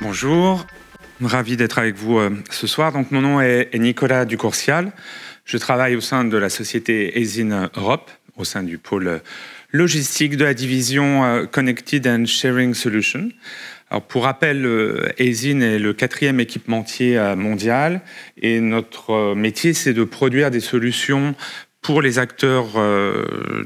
Bonjour, ravi d'être avec vous ce soir. Donc, mon nom est Nicolas Ducourcial. Je travaille au sein de la société Aisin Europe, au sein du pôle logistique de la division Connected and Sharing Solutions. Alors, pour rappel, Aisin est le 4e équipementier mondial et notre métier, c'est de produire des solutions pour les acteurs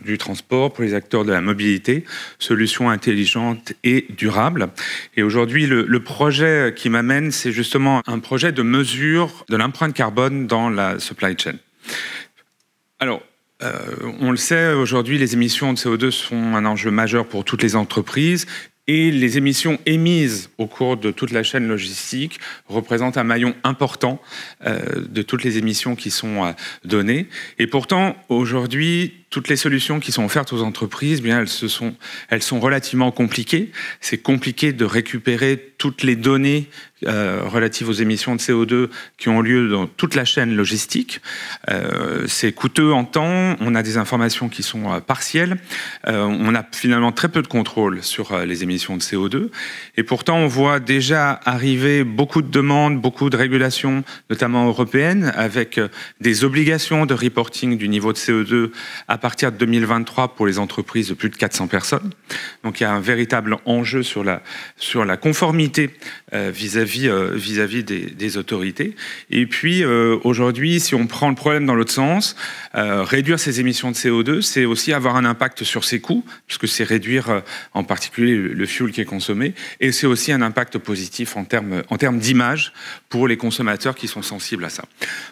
du transport, pour les acteurs de la mobilité, solutions intelligentes et durables. Et aujourd'hui, le projet qui m'amène, c'est justement un projet de mesure de l'empreinte carbone dans la supply chain. Alors, on le sait, aujourd'hui, les émissions de CO2 sont un enjeu majeur pour toutes les entreprises. Et les émissions émises au cours de toute la chaîne logistique représentent un maillon important de toutes les émissions qui sont données. Et pourtant, aujourd'hui, toutes les solutions qui sont offertes aux entreprises, bien, elles sont relativement compliquées. C'est compliqué de récupérer toutes les données relatives aux émissions de CO2 qui ont lieu dans toute la chaîne logistique. C'est coûteux en temps, on a des informations qui sont partielles, on a finalement très peu de contrôle sur les émissions de CO2. Et pourtant, on voit déjà arriver beaucoup de demandes, beaucoup de régulations, notamment européennes, avec des obligations de reporting du niveau de CO2 à partir de 2023 pour les entreprises de plus de 400 personnes. Donc il y a un véritable enjeu sur la conformité vis-à-vis des autorités. Et puis aujourd'hui, si on prend le problème dans l'autre sens, réduire ces émissions de CO2, c'est aussi avoir un impact sur ses coûts, puisque c'est réduire en particulier le fuel qui est consommé, et c'est aussi un impact positif en termes d'image pour les consommateurs qui sont sensibles à ça.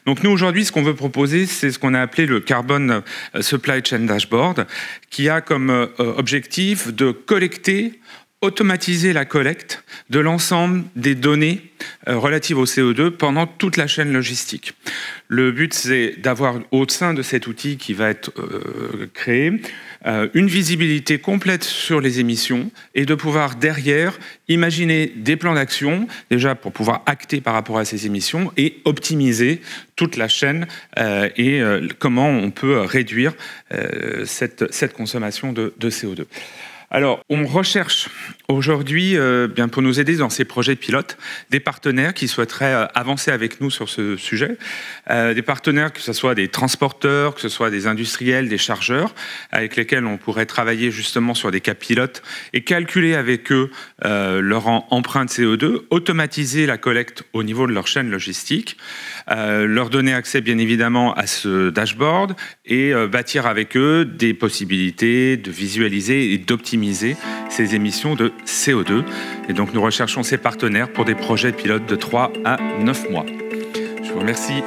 Donc nous aujourd'hui, ce qu'on veut proposer, c'est ce qu'on a appelé le Carbon Supply Chain Dashboard, qui a comme objectif de collecter, automatiser la collecte de l'ensemble des données relatives au CO2 pendant toute la chaîne logistique. Le but, c'est d'avoir au sein de cet outil qui va être créé une visibilité complète sur les émissions et de pouvoir derrière imaginer des plans d'action, déjà pour pouvoir acter par rapport à ces émissions et optimiser toute la chaîne et comment on peut réduire cette consommation de CO2. Alors, on recherche aujourd'hui, bien pour nous aider dans ces projets pilotes, des partenaires qui souhaiteraient avancer avec nous sur ce sujet. Des partenaires, que ce soit des transporteurs, que ce soit des industriels, des chargeurs, avec lesquels on pourrait travailler justement sur des cas pilotes et calculer avec eux leur empreinte CO2, automatiser la collecte au niveau de leur chaîne logistique, leur donner accès bien évidemment à ce dashboard et bâtir avec eux des possibilités de visualiser et d'optimiser ces émissions de CO2. Et donc nous recherchons ces partenaires pour des projets pilotes de 3 à 9 mois. Je vous remercie.